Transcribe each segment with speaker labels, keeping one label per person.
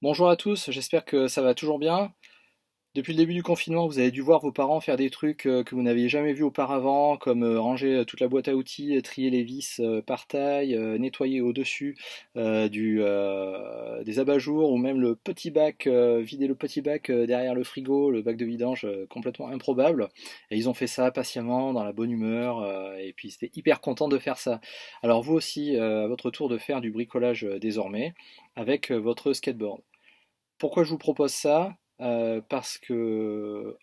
Speaker 1: Bonjour à tous, j'espère que ça va toujours bien. Depuis le début du confinement, vous avez dû voir vos parents faire des trucs que vous n'aviez jamais vus auparavant, comme ranger toute la boîte à outils, trier les vis par taille, nettoyer au-dessus des abat-jours, ou même le petit bac, vider le petit bac derrière le frigo, le bac de vidange complètement improbable. Et ils ont fait ça patiemment, dans la bonne humeur, et puis ils étaient hyper contents de faire ça. Alors vous aussi, à votre tour de faire du bricolage désormais, avec votre skateboard. Pourquoi je vous propose ça? Parce que,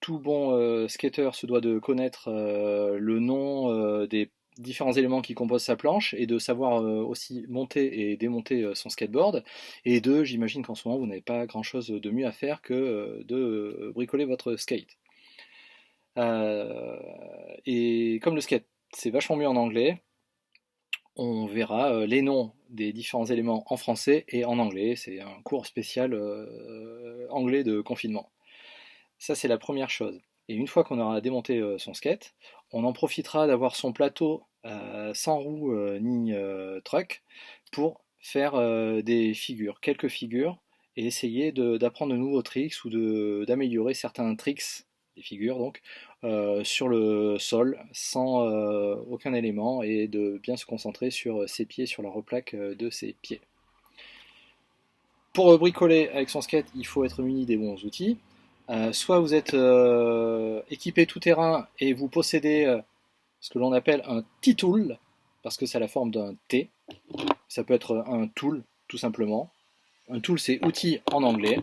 Speaker 1: tout bon skater se doit de connaître le nom des différents éléments qui composent sa planche et de savoir aussi monter et démonter son skateboard. Et deux, j'imagine qu'en ce moment, vous n'avez pas grand-chose de mieux à faire que de bricoler votre skate. Euh, et comme le skate, c'est vachement mieux en anglais, on verra les noms des différents éléments en français et en anglais. C'est un cours spécial anglais de confinement. Ça, c'est la première chose. Et une fois qu'on aura démonté son skate, on en profitera d'avoir son plateau sans roue ni truck pour faire des figures, quelques figures, et essayer d'apprendre de nouveaux tricks ou d'améliorer certains tricks, des figures donc, sur le sol sans aucun élément et de bien se concentrer sur ses pieds, sur la replaque de ses pieds. Pour bricoler avec son skate, il faut être muni des bons outils. Soit vous êtes équipé tout terrain et vous possédez ce que l'on appelle un T-tool, parce que c'est la forme d'un T. Ça peut être un tool, tout simplement. Un tool, c'est outil en anglais.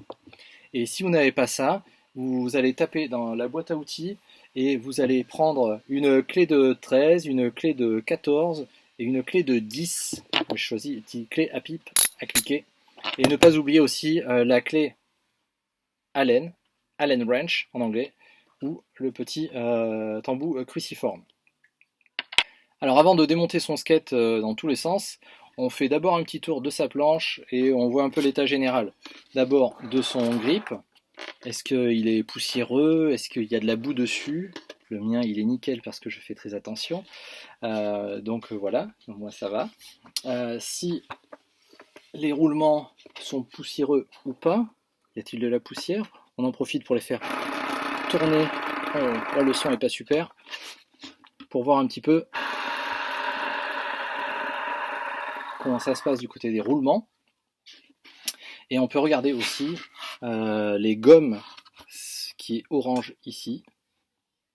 Speaker 1: Et si vous n'avez pas ça, vous allez taper dans la boîte à outils et vous allez prendre une clé de 13, une clé de 14 et une clé de 10. Je choisis une clé à pipe à cliquer. Et ne pas oublier aussi la clé Allen, Allen wrench en anglais, ou le petit tambour cruciforme. Alors avant de démonter son skate dans tous les sens, on fait d'abord un petit tour de sa planche et on voit un peu l'état général. D'abord de son grip, est-ce qu'il est poussiéreux, est-ce qu'il y a de la boue dessus? Le mien il est nickel parce que je fais très attention. Donc voilà, moi ça va. Si les roulements sont poussiéreux ou pas, y a-t-il de la poussière? On en profite pour les faire tourner. Oh, là le son est pas super. Pour voir un petit peu comment ça se passe du côté des roulements. Et on peut regarder aussi les gommes qui est orange ici.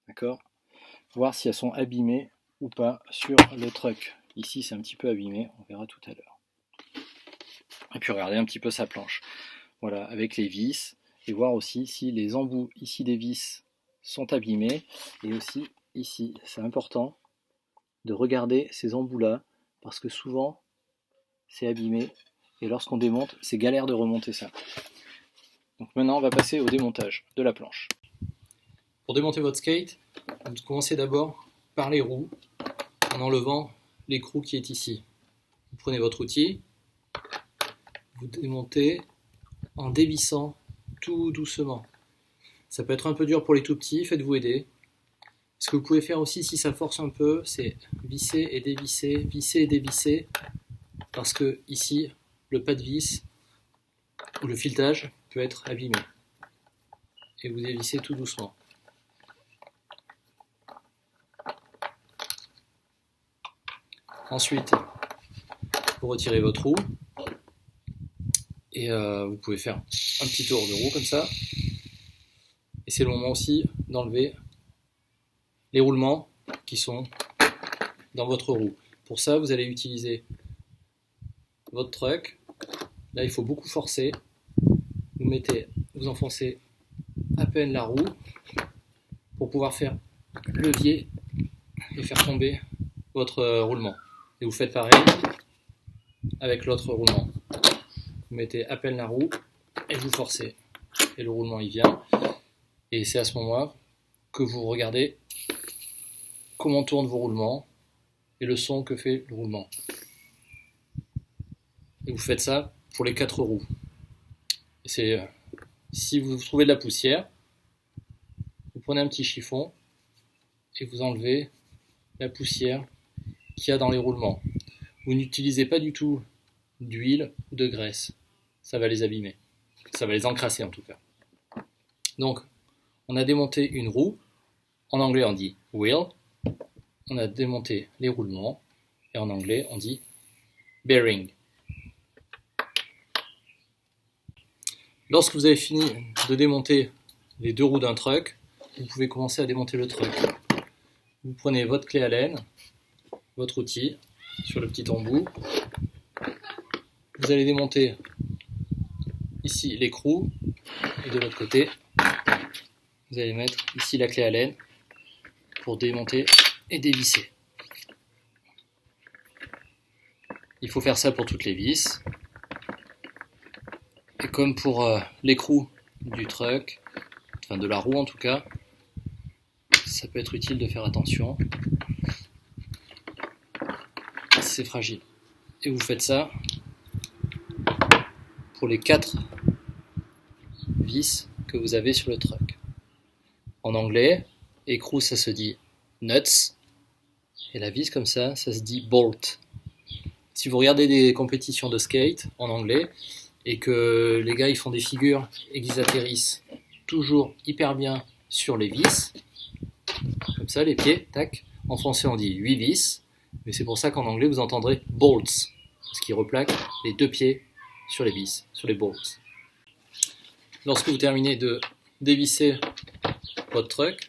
Speaker 1: D'accord? Voir si elles sont abîmées ou pas sur le truck. Ici c'est un petit peu abîmé, on verra tout à l'heure. Et puis regarder un petit peu sa planche. Voilà, avec les vis. Et voir aussi si les embouts ici des vis sont abîmés. Et aussi ici, c'est important de regarder ces embouts là. Parce que souvent c'est abîmé. Et lorsqu'on démonte, c'est galère de remonter ça. Donc maintenant on va passer au démontage de la planche. Pour démonter votre skate, vous commencez d'abord par les roues en enlevant l'écrou qui est ici. Vous prenez votre outil, vous démontez en dévissant tout doucement. Ça peut être un peu dur pour les tout petits, faites-vous aider. Ce que vous pouvez faire aussi si ça force un peu, c'est visser et dévisser, parce que ici, le pas de vis ou le filetage peut être abîmé. Et vous dévissez tout doucement. Ensuite, vous retirez votre roue et vous pouvez faire un petit tour de roue comme ça. Et c'est le moment aussi d'enlever les roulements qui sont dans votre roue. Pour ça, vous allez utiliser votre truck. Là, il faut beaucoup forcer. Vous enfoncez à peine la roue pour pouvoir faire levier et faire tomber votre roulement. Et vous faites pareil avec l'autre roulement. Vous mettez à peine la roue et vous forcez. Et le roulement il vient. Et c'est à ce moment-là que vous regardez comment tournent vos roulements et le son que fait le roulement. Et vous faites ça pour les 4 roues. Si vous trouvez de la poussière, vous prenez un petit chiffon et vous enlevez la poussière qu'il y a dans les roulements. Vous n'utilisez pas du tout d'huile ou de graisse. ça va les abîmer. Ça va les encrasser en tout cas. Donc, on a démonté une roue. En anglais, on dit wheel. On a démonté les roulements. Et en anglais, on dit bearing. Lorsque vous avez fini de démonter les deux roues d'un truck, vous pouvez commencer à démonter le truck. Vous prenez votre clé Allen, votre outil, sur le petit embout. Vous allez démonter ici l'écrou, et de l'autre côté, vous allez mettre ici la clé Allen pour démonter et dévisser. Il faut faire ça pour toutes les vis. Et comme pour l'écrou du truck, enfin de la roue en tout cas, ça peut être utile de faire attention. C'est fragile. Et vous faites ça pour les 4 vis que vous avez sur le truck. En anglais, écrou ça se dit nuts, et la vis comme ça se dit bolt. Si vous regardez des compétitions de skate en anglais, et que les gars ils font des figures et qu'ils atterrissent toujours hyper bien sur les vis, comme ça les pieds, tac. En français on dit 8 vis, mais c'est pour ça qu'en anglais vous entendrez bolts, parce qu'ils replaquent les 2 pieds sur les vis, sur les bolts. Lorsque vous terminez de dévisser votre truck,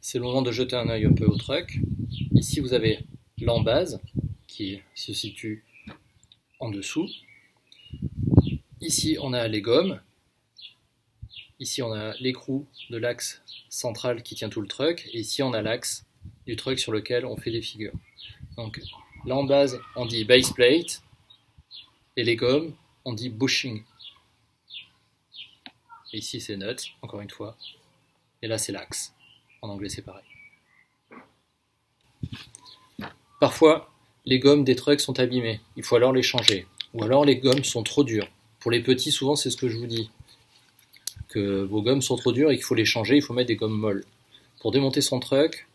Speaker 1: c'est le moment de jeter un œil un peu au truck. Ici vous avez l'embase qui se situe en dessous. Ici on a les gommes. Ici on a l'écrou de l'axe central qui tient tout le truck. Et ici on a l'axe du truck sur lequel on fait des figures. Donc là en base on dit base plate. Et les gommes on dit bushing. Et ici c'est nuts, encore une fois. Et là c'est l'axe. En anglais c'est pareil. Parfois, les gommes des trucks sont abîmées. Il faut alors les changer. Ou alors les gommes sont trop dures. Pour les petits, souvent c'est ce que je vous dis. Que vos gommes sont trop dures et qu'il faut les changer, il faut mettre des gommes molles. Pour démonter son truck,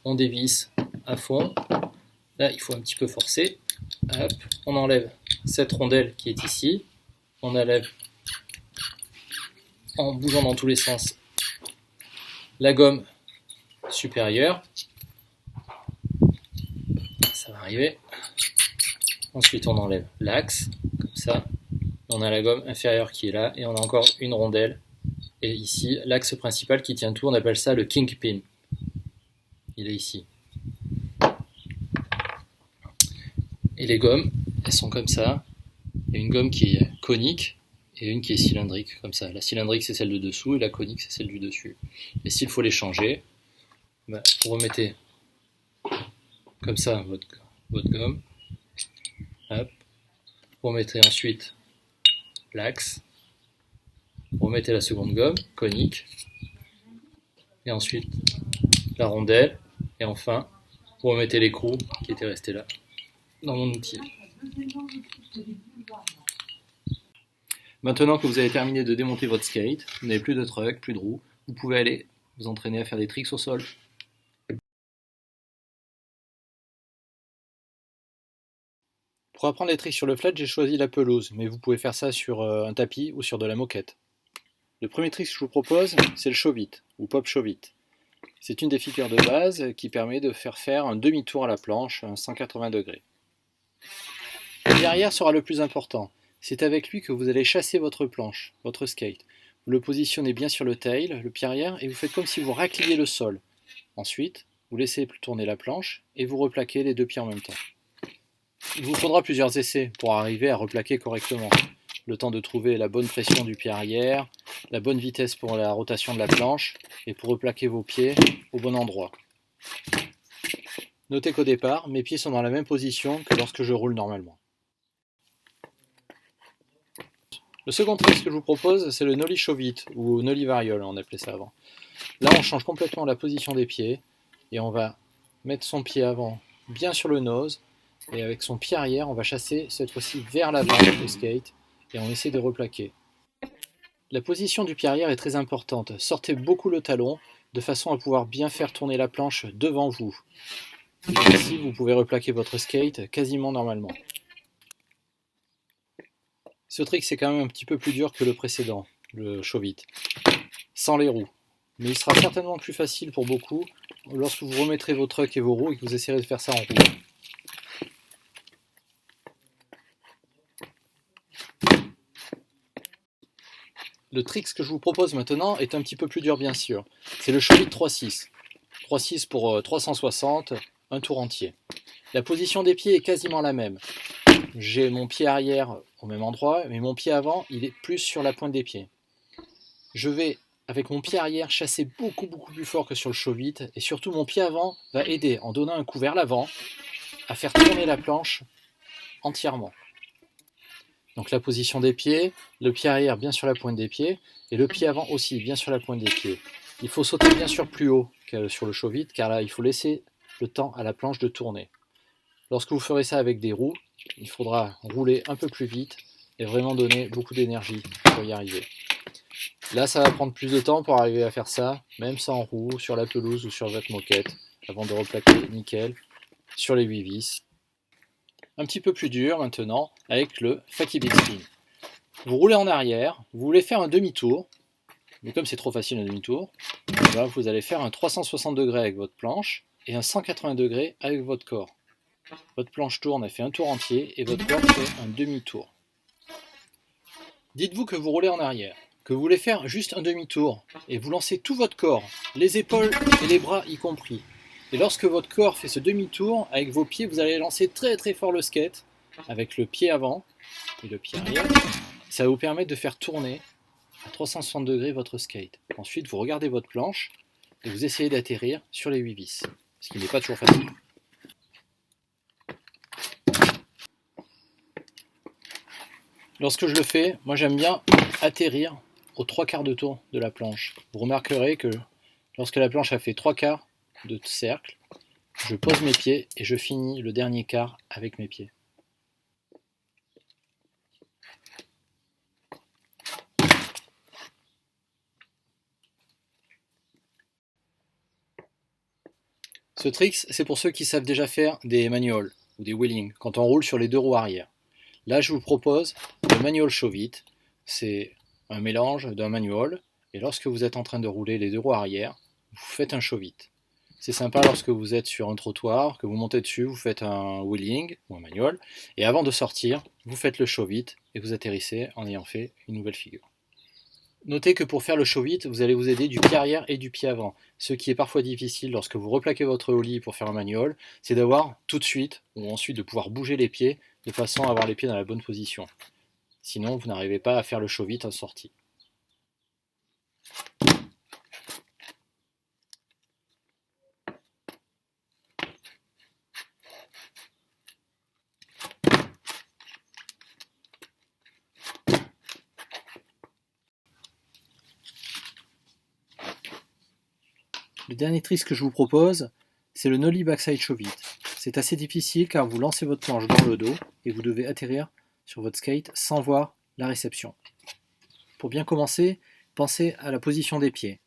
Speaker 1: on dévisse à fond. Là, il faut un petit peu forcer. Hop. On enlève cette rondelle qui est ici. On enlève en bougeant dans tous les sens la gomme supérieure. Ça va arriver. Ensuite on enlève l'axe, comme ça. On a la gomme inférieure qui est là et on a encore une rondelle. Et ici, l'axe principal qui tient tout, on appelle ça le kingpin. Il est ici. Et les gommes, elles sont comme ça. Il y a une gomme qui est conique et une qui est cylindrique, comme ça. La cylindrique c'est celle de dessous et la conique c'est celle du dessus. Et s'il faut les changer, vous remettez comme ça votre gomme. Hop. Vous remettez ensuite l'axe. Vous remettez la seconde gomme, conique. Et ensuite la rondelle. Et enfin, vous remettez l'écrou qui était resté là, dans mon outil. Maintenant que vous avez terminé de démonter votre skate, vous n'avez plus de truck, plus de roues, vous pouvez aller vous entraîner à faire des tricks au sol. Pour apprendre les tricks sur le flat, j'ai choisi la pelouse, mais vous pouvez faire ça sur un tapis ou sur de la moquette. Le premier trick que je vous propose, c'est le show-it, ou pop show-it. C'est une des figures de base qui permet de faire un demi-tour à la planche, un 180 degrés. Le pied arrière sera le plus important. C'est avec lui que vous allez chasser votre planche, votre skate. Vous le positionnez bien sur le tail, le pied arrière, et vous faites comme si vous racliez le sol. Ensuite, vous laissez tourner la planche et vous replaquez les 2 pieds en même temps. Il vous faudra plusieurs essais pour arriver à replaquer correctement. Le temps de trouver la bonne pression du pied arrière, la bonne vitesse pour la rotation de la planche et pour replaquer vos pieds au bon endroit. Notez qu'au départ, mes pieds sont dans la même position que lorsque je roule normalement. Le second trick que je vous propose, c'est le nollie show-it ou nollie variole, on appelait ça avant. Là, on change complètement la position des pieds et on va mettre son pied avant bien sur le nose et avec son pied arrière, on va chasser cette fois-ci vers l'avant le skate et on essaie de replaquer. La position du pied arrière est très importante. Sortez beaucoup le talon de façon à pouvoir bien faire tourner la planche devant vous. Et ici, vous pouvez replaquer votre skate quasiment normalement. Ce trick c'est quand même un petit peu plus dur que le précédent, le show-vite, sans les roues. Mais il sera certainement plus facile pour beaucoup lorsque vous remettrez vos trucks et vos roues et que vous essayerez de faire ça en roue. Le trick que je vous propose maintenant est un petit peu plus dur bien sûr. C'est le show-vite 3-6. 3-6 pour 360, un tour entier. La position des pieds est quasiment la même. J'ai mon pied arrière au même endroit, mais mon pied avant, il est plus sur la pointe des pieds. Je vais, avec mon pied arrière, chasser beaucoup plus fort que sur le show-vite, et surtout mon pied avant va aider, en donnant un coup vers l'avant, à faire tourner la planche entièrement. Donc la position des pieds, le pied arrière bien sur la pointe des pieds, et le pied avant aussi bien sur la pointe des pieds. Il faut sauter bien sûr plus haut que sur le show-vite, car là il faut laisser le temps à la planche de tourner. Lorsque vous ferez ça avec des roues, il faudra rouler un peu plus vite et vraiment donner beaucoup d'énergie pour y arriver. Là, ça va prendre plus de temps pour arriver à faire ça, même sans roue, sur la pelouse ou sur votre moquette, avant de replaquer nickel sur les 8 vis. Un petit peu plus dur maintenant avec le Fakie Big Spin. Vous roulez en arrière, vous voulez faire un demi-tour, mais comme c'est trop facile un demi-tour, là, vous allez faire un 360 degrés avec votre planche et un 180 degrés avec votre corps. Votre planche tourne, elle fait un tour entier et votre corps fait un demi-tour. Dites-vous que vous roulez en arrière, que vous voulez faire juste un demi-tour et vous lancez tout votre corps, les épaules et les bras y compris. Et lorsque votre corps fait ce demi-tour, avec vos pieds, vous allez lancer très fort le skate avec le pied avant et le pied arrière. Ça va vous permettre de faire tourner à 360 degrés votre skate. Ensuite, vous regardez votre planche et vous essayez d'atterrir sur les 8 vis, ce qui n'est pas toujours facile. Lorsque je le fais, moi j'aime bien atterrir aux 3/4 de tour de la planche. Vous remarquerez que lorsque la planche a fait 3/4 de cercle, je pose mes pieds et je finis le dernier quart avec mes pieds. Ce trick, c'est pour ceux qui savent déjà faire des manuals ou des wheelings, quand on roule sur les deux roues arrière. Là, je vous propose le manual show-vite. C'est un mélange d'un manual, et lorsque vous êtes en train de rouler les deux roues arrière, vous faites un show-vite. C'est sympa lorsque vous êtes sur un trottoir, que vous montez dessus, vous faites un wheeling ou un manual, et avant de sortir, vous faites le show-vite et vous atterrissez en ayant fait une nouvelle figure. Notez que pour faire le show-vite, vous allez vous aider du pied arrière et du pied avant. Ce qui est parfois difficile lorsque vous replaquez votre ollie pour faire un manual, c'est d'avoir tout de suite, ou ensuite de pouvoir bouger les pieds de façon à avoir les pieds dans la bonne position. Sinon, vous n'arrivez pas à faire le show-vite en sortie. Le dernier trick que je vous propose, c'est le nollie backside show-vite. C'est assez difficile car vous lancez votre planche dans le dos et vous devez atterrir sur votre skate sans voir la réception. Pour bien commencer, pensez à la position des pieds.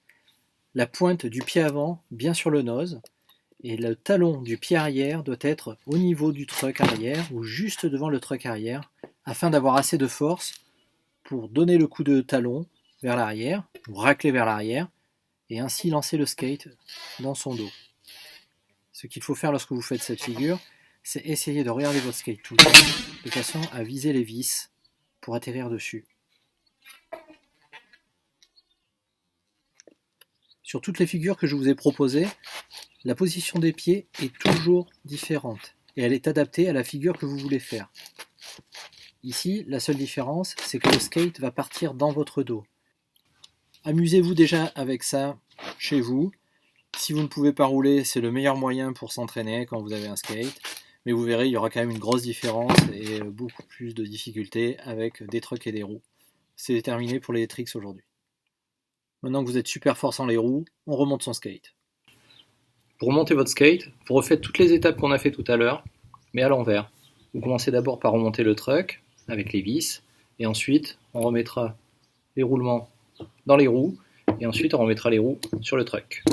Speaker 1: La pointe du pied avant bien sur le nose et le talon du pied arrière doit être au niveau du truck arrière ou juste devant le truck arrière afin d'avoir assez de force pour donner le coup de talon vers l'arrière ou racler vers l'arrière et ainsi lancer le skate dans son dos. Ce qu'il faut faire lorsque vous faites cette figure, c'est essayer de regarder votre skate tout le temps, de façon à viser les vis pour atterrir dessus. Sur toutes les figures que je vous ai proposées, la position des pieds est toujours différente et elle est adaptée à la figure que vous voulez faire. Ici, la seule différence, c'est que le skate va partir dans votre dos. Amusez-vous déjà avec ça chez vous. Si vous ne pouvez pas rouler, c'est le meilleur moyen pour s'entraîner quand vous avez un skate. Mais vous verrez, il y aura quand même une grosse différence et beaucoup plus de difficultés avec des trucks et des roues. C'est terminé pour les tricks aujourd'hui. Maintenant que vous êtes super fort sans les roues, on remonte son skate. Pour remonter votre skate, vous refaites toutes les étapes qu'on a fait tout à l'heure, mais à l'envers. Vous commencez d'abord par remonter le truck avec les vis, et ensuite on remettra les roulements dans les roues, et ensuite on remettra les roues sur le truck.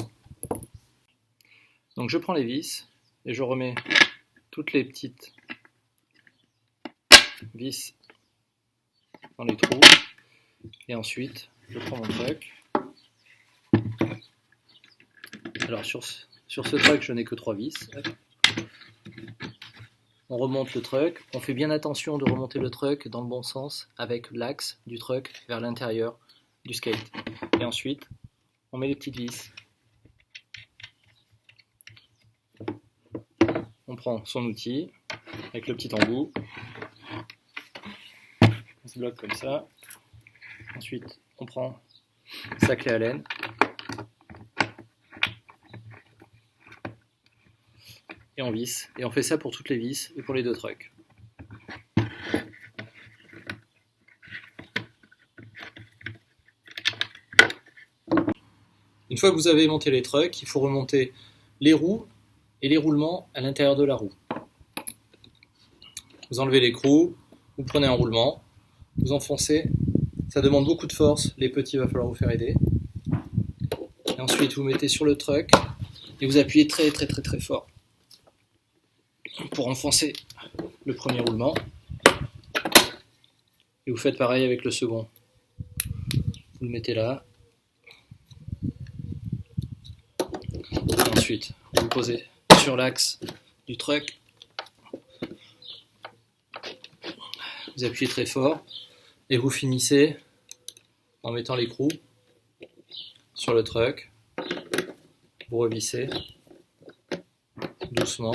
Speaker 1: Donc je prends les vis et je remets toutes les petites vis dans les trous. Et ensuite, je prends mon truck. Alors sur ce truck, je n'ai que 3 vis. On remonte le truck. On fait bien attention de remonter le truck dans le bon sens avec l'axe du truck vers l'intérieur du skate. Et ensuite, on met les petites vis. On prend son outil avec le petit embout. On se bloque comme ça. Ensuite, on prend sa clé Allen. Et on visse. Et on fait ça pour toutes les vis et pour les 2 trucks. Une fois que vous avez monté les trucks, il faut remonter les roues et les roulements à l'intérieur de la roue. Vous enlevez l'écrou, vous prenez un roulement, vous enfoncez. Ça demande beaucoup de force, les petits, il va falloir vous faire aider. Et ensuite, vous mettez sur le truck et vous appuyez très très très très fort pour enfoncer le premier roulement. Et vous faites pareil avec le second. Vous le mettez là. Et ensuite, vous le posez sur l'axe du truck. Vous appuyez très fort et vous finissez en mettant l'écrou sur le truck. Vous revissez doucement.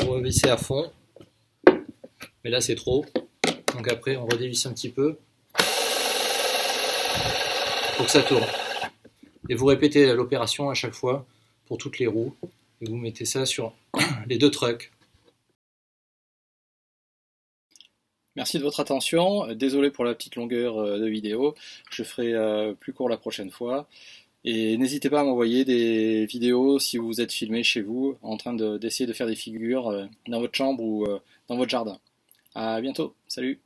Speaker 1: Vous revissez à fond. Mais là c'est trop. Donc après on redévisse un petit peu pour que ça tourne. Et vous répétez l'opération à chaque fois pour toutes les roues. Et vous mettez ça sur les 2 trucks. Merci de votre attention. Désolé pour la petite longueur de vidéo. Je ferai plus court la prochaine fois. Et n'hésitez pas à m'envoyer des vidéos si vous êtes filmé chez vous en train d'essayer de faire des figures dans votre chambre ou dans votre jardin. À bientôt. Salut.